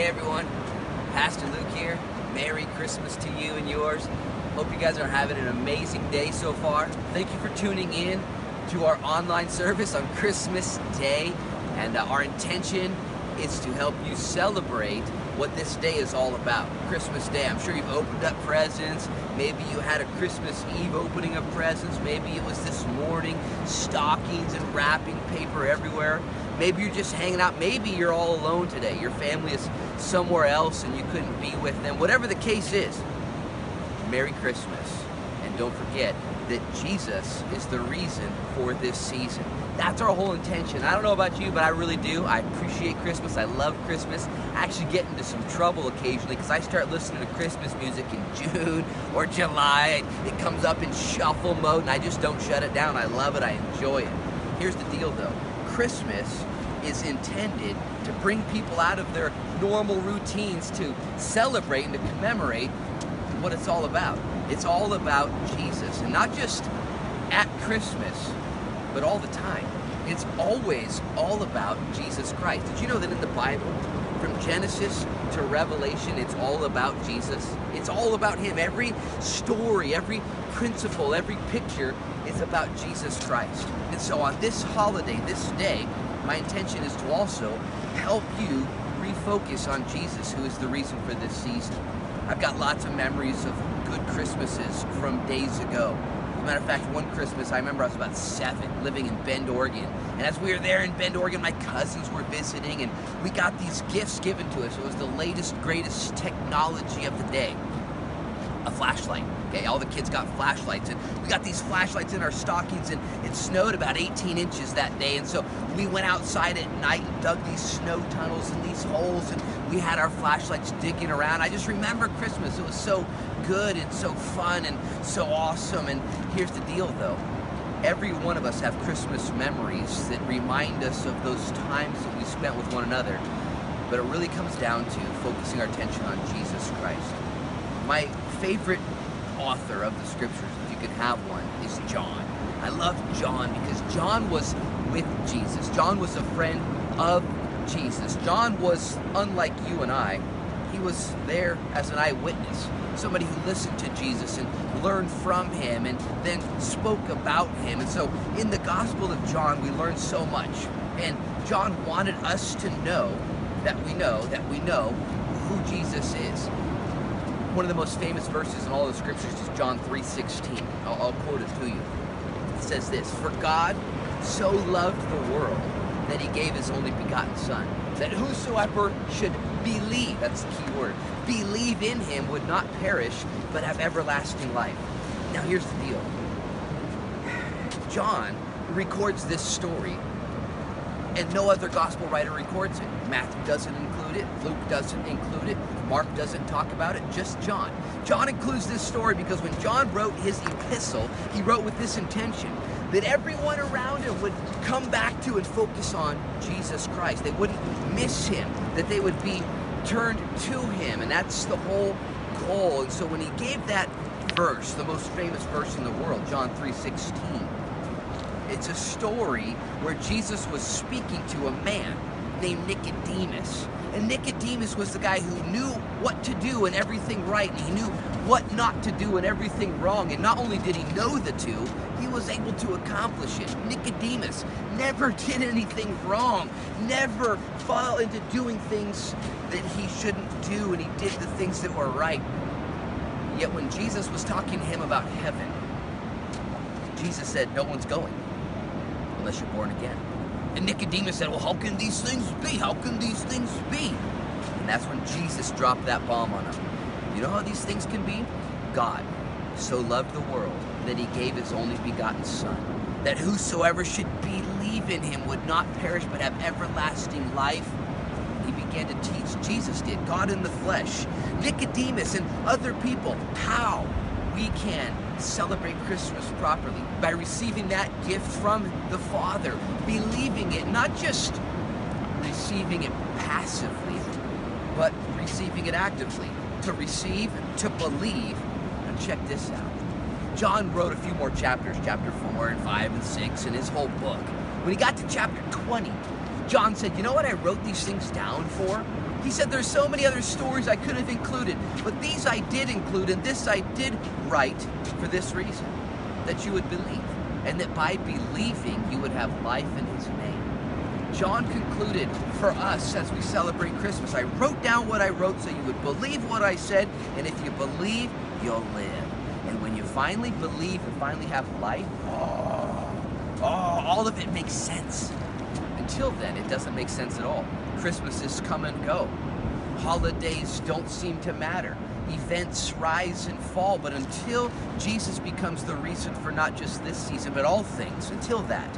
Hey everyone, Pastor Luke here. Merry Christmas to you and yours. Hope you guys are having an amazing day so far. Thank you for tuning in to our online service on Christmas Day. And our intention is to help you celebrate what this day is all about. Christmas Day. I'm sure you've opened up presents. Maybe you had a Christmas Eve opening of presents. Maybe it was this morning. Stockings and wrapping paper everywhere. Maybe you're just hanging out. Maybe you're all alone today. Your family is somewhere else and you couldn't be with them. Whatever the case is, Merry Christmas. And don't forget that Jesus is the reason for this season. That's our whole intention. I don't know about you, but I really do. I appreciate Christmas. I love Christmas. I actually get into some trouble occasionally because I start listening to Christmas music in June or July. It comes up in shuffle mode and I just don't shut it down. I love it. I enjoy it. Here's the deal though. Christmas is intended to bring people out of their normal routines to celebrate and to commemorate what it's all about. It's all about Jesus, and not just at Christmas, but all the time. It's always all about Jesus Christ. Did you know that in the Bible, from Genesis to Revelation, it's all about Jesus? It's all about Him. Every story, every principle, every picture is about Jesus Christ. And so on this holiday, this day, my intention is to also help you refocus on Jesus, who is the reason for this season. I've got lots of memories of good Christmases from days ago. As a matter of fact, one Christmas, I remember I was about 7, living in Bend, Oregon. And as we were there in Bend, Oregon, my cousins were visiting, and we got these gifts given to us. It was the latest, greatest technology of the day. A flashlight. Okay, all the kids got flashlights, and we got these flashlights in our stockings, and it snowed about 18 inches that day, and so we went outside at night and dug these snow tunnels and these holes, and we had our flashlights digging around. I just remember Christmas. It was so good and so fun and so awesome. And here's the deal though. Every one of us have Christmas memories that remind us of those times that we spent with one another, but it really comes down to focusing our attention on Jesus Christ. My favorite author of the scriptures, if you could have one, is John. I love John because John was with Jesus. John was a friend of Jesus. John was unlike you and I. He was there as an eyewitness, somebody who listened to Jesus and learned from him and then spoke about him. And so in the Gospel of John, we learn so much. And John wanted us to know that we know who Jesus is. One of the most famous verses in all the scriptures is John 3:16. I'll quote it to you. It says this, "For God so loved the world that He gave His only begotten Son, that whosoever should believe," that's the key word, believe in Him would not perish, but have everlasting life. Now here's the deal. John records this story, and no other gospel writer records it. Matthew doesn't include it, Luke doesn't include it, Mark doesn't talk about it, just John. John includes this story because when John wrote his epistle, he wrote with this intention, that everyone around him would come back to and focus on Jesus Christ. They wouldn't miss Him, that they would be turned to Him, and that's the whole goal. And so when he gave that verse, the most famous verse in the world, John 3:16, it's a story where Jesus was speaking to a man named Nicodemus. And Nicodemus was the guy who knew what to do and everything right, and he knew what not to do and everything wrong. And not only did he know the two, he was able to accomplish it. Nicodemus never did anything wrong, never fell into doing things that he shouldn't do, and he did the things that were right. Yet when Jesus was talking to him about heaven, Jesus said, "No one's going unless you're born again." And Nicodemus said, "Well, how can these things be? How can these things be?" And that's when Jesus dropped that bomb on him. You know how these things can be? God so loved the world that He gave His only begotten Son, that whosoever should believe in Him would not perish but have everlasting life. He began to teach, Jesus did, God in the flesh, Nicodemus and other people, how we can celebrate Christmas properly by receiving that gift from the Father, believing it, not just receiving it passively, but receiving it actively. To receive, to believe. And check this out. John wrote a few more chapters, chapter 4 and 5 and 6 in his whole book. When he got to chapter 20, John said, you know what I wrote these things down for? He said, there's so many other stories I could have included, but these I did include, and this I did write for this reason, that you would believe, and that by believing you would have life in his name. John concluded for us as we celebrate Christmas, I wrote down what I wrote so you would believe what I said, and if you believe, you'll live. And when you finally believe and finally have life, all of it makes sense. Until then, it doesn't make sense at all. Christmases come and go. Holidays don't seem to matter. Events rise and fall, but until Jesus becomes the reason for not just this season, but all things, until that,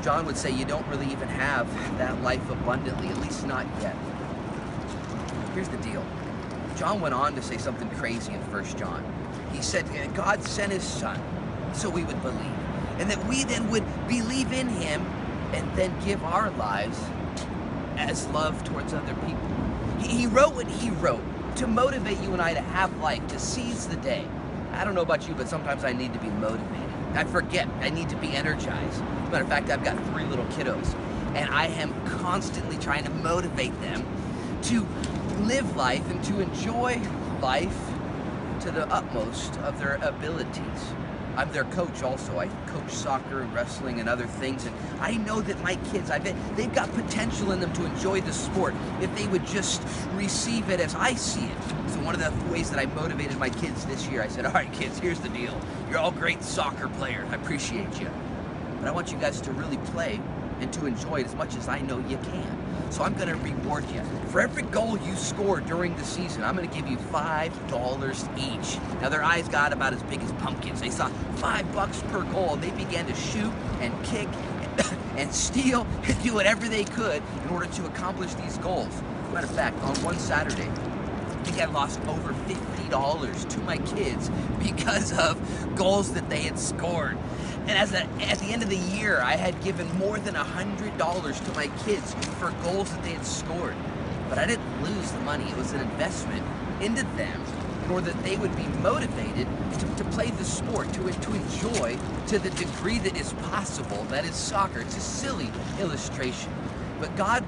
John would say you don't really even have that life abundantly, at least not yet. Here's the deal. John went on to say something crazy in 1 John. He said God sent his son so we would believe, and that we then would believe in him and then give our lives as love towards other people. He wrote what he wrote to motivate you and I to have life, to seize the day. I don't know about you, but sometimes I need to be motivated. I forget. I need to be energized. Matter of fact, I've got 3 little kiddos, and I am constantly trying to motivate them to live life and to enjoy life to the utmost of their abilities. I'm their coach also. I coach soccer and wrestling and other things, and I know that my kids, they've got potential in them to enjoy the sport if they would just receive it as I see it. So one of the ways that I motivated my kids this year, I said, all right, kids, here's the deal. You're all great soccer players. I appreciate you. But I want you guys to really play and to enjoy it as much as I know you can. So I'm going to reward you. For every goal you score during the season, I'm going to give you $5 each. Now, their eyes got about as big as pumpkins. They saw $5 per goal. They began to shoot and kick and steal and do whatever they could in order to accomplish these goals. Matter of fact, on one Saturday, I think I lost over $50 to my kids because of goals that they had scored. And at the end of the year, I had given more than $100 to my kids for goals that they had scored. But I didn't lose the money. It was an investment into them in order that they would be motivated to play the sport, to enjoy to the degree that is possible. That is soccer. It's a silly illustration. But God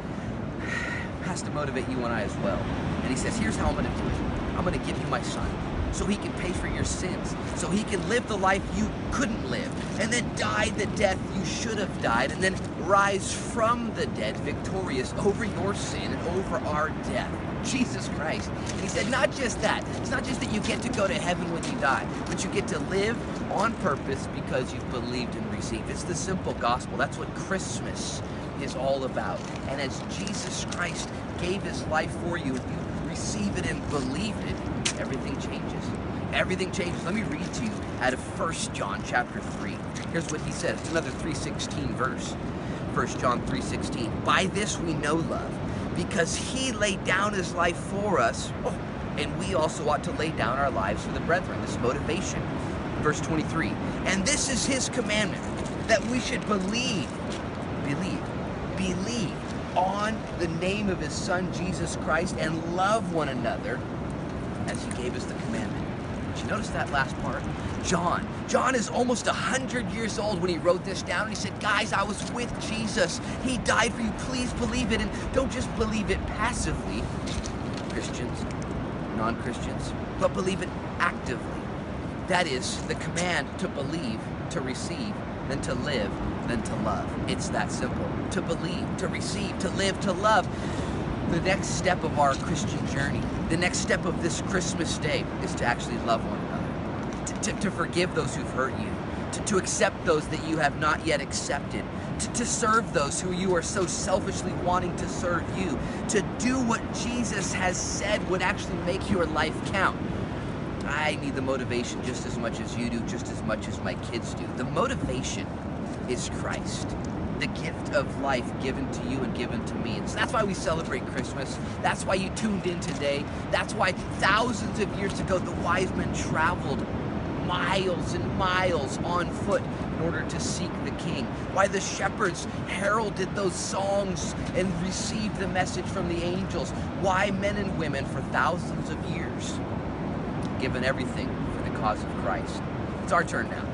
has to motivate you and I as well. And he says, here's how I'm going to do it. I'm going to give you my son so he can pay for your sins, so he can live the life you couldn't live, and then die the death you should have died, and then rise from the dead victorious over your sin and over our death. Jesus Christ. And he said, not just that. It's not just that you get to go to heaven when you die, but you get to live on purpose because you've believed and received. It's the simple gospel. That's what Christmas is all about. And as Jesus Christ gave his life for you, if you receive it and believe it, everything changes. Everything changes. Let me read to you out of 1 John chapter 3. Here's what he says. It's another 3:16 verse. 1 John 3:16. By this we know love, because he laid down his life for us, and we also ought to lay down our lives for the brethren. This motivation. Verse 23. And this is his commandment, that we should believe on the name of his son Jesus Christ and love one another as he gave us the commandment. Did you notice that last part? John is almost 100 years old when he wrote this down. And he said, guys, I was with Jesus. He died for you. Please believe it. And don't just believe it passively, Christians, non-Christians, but believe it actively. That is the command to believe, to receive, then to live, then to love. It's that simple. To believe, to receive, to live, to love. The next step of our Christian journey, the next step of this Christmas day is to actually love one another, to forgive those who've hurt you, to accept those that you have not yet accepted, to serve those who you are so selfishly wanting to serve you, to do what Jesus has said would actually make your life count. I need the motivation just as much as you do, just as much as my kids do. The motivation is Christ, the gift of life given to you and given to me. And so that's why we celebrate Christmas. That's why you tuned in today. That's why thousands of years ago the wise men traveled miles and miles on foot in order to seek the king. Why the shepherds heralded those songs and received the message from the angels. Why men and women for thousands of years given everything for the cause of Christ. It's our turn now.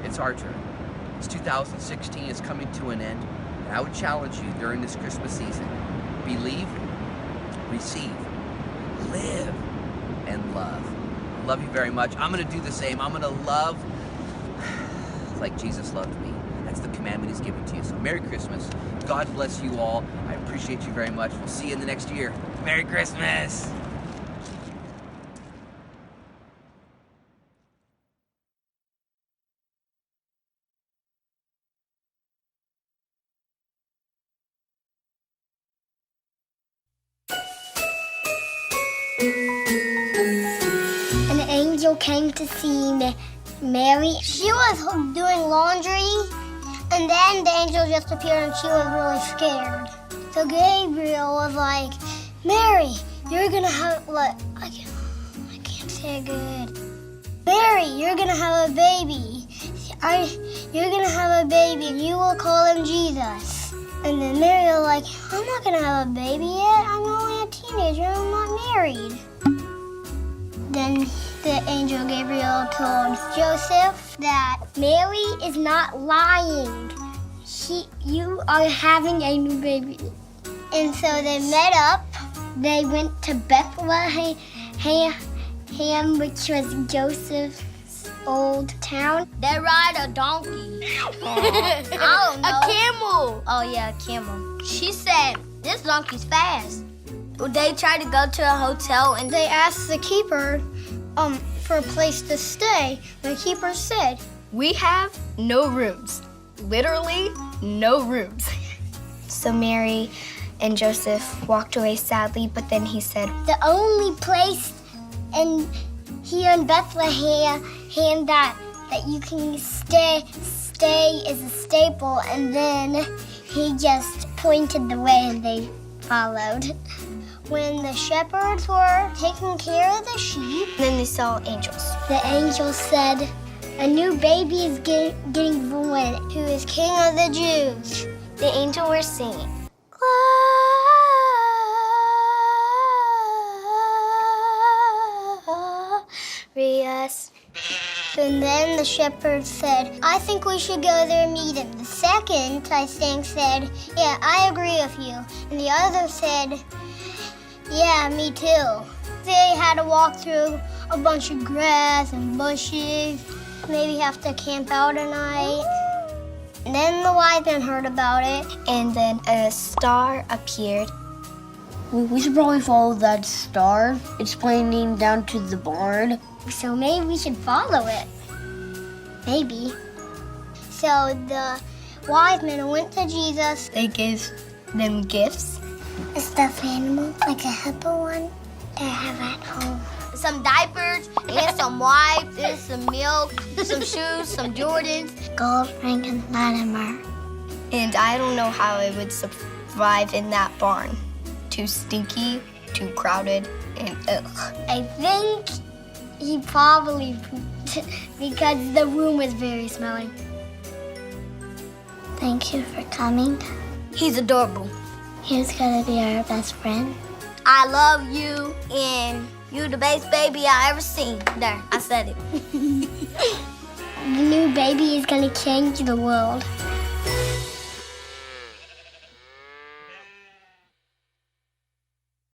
It's our turn. It's 2016. It's coming to an end. And I would challenge you during this Christmas season, believe, receive, live, and love. I love you very much. I'm going to do the same. I'm going to love like Jesus loved me. That's the commandment he's given to you. So Merry Christmas. God bless you all. I appreciate you very much. We'll see you in the next year. Merry Christmas. An angel came to see Mary. She was doing laundry, and then the angel just appeared and she was really scared. So Gabriel was like, Mary, you're gonna have, what? I can't say it good. Mary, you're gonna have a baby. You're gonna have a baby and you will call him Jesus. And then Mary was like, I'm not gonna have a baby yet. I'm only a teenager. I'm not married. Then the angel Gabriel told Joseph that Mary is not lying. You are having a new baby. And so they met up. They went to Bethlehem, which was Joseph's old town. They ride a donkey. I don't know. A camel. Oh yeah, a camel. She said, this donkey's fast. They tried to go to a hotel and they asked the keeper for a place to stay. The keeper said, we have no rooms. Literally, no rooms. So Mary and Joseph walked away sadly, but then he said, the only place here in Bethlehem that you can stay is a stable. And then he just pointed the way and they followed. When the shepherds were taking care of the sheep, then they saw angels. The angel said, a new baby is getting born, who is King of the Jews. The angel were singing, glorious. And then the shepherd said, I think we should go there and meet him. The second, I think, said, yeah, I agree with you. And the other said, yeah, me too. They had to walk through a bunch of grass and bushes, maybe have to camp out a night. And then the wise men heard about it. And then a star appeared. We should probably follow that star. It's pointing down to the barn. So maybe we should follow it. Maybe. So the wise men went to Jesus. They gave them gifts. A stuffed animal, like a hippo one, that I have at home. Some diapers, and some wipes, and some milk, some shoes, some Jordans. Gold ring and Latimer. And I don't know how I would survive in that barn. Too stinky, too crowded, and ugh. I think he probably pooped because the room was very smelly. Thank you for coming. He's adorable. He's gonna be our best friend. I love you, and you the best baby I ever seen. There, I said it. The new baby is gonna change the world.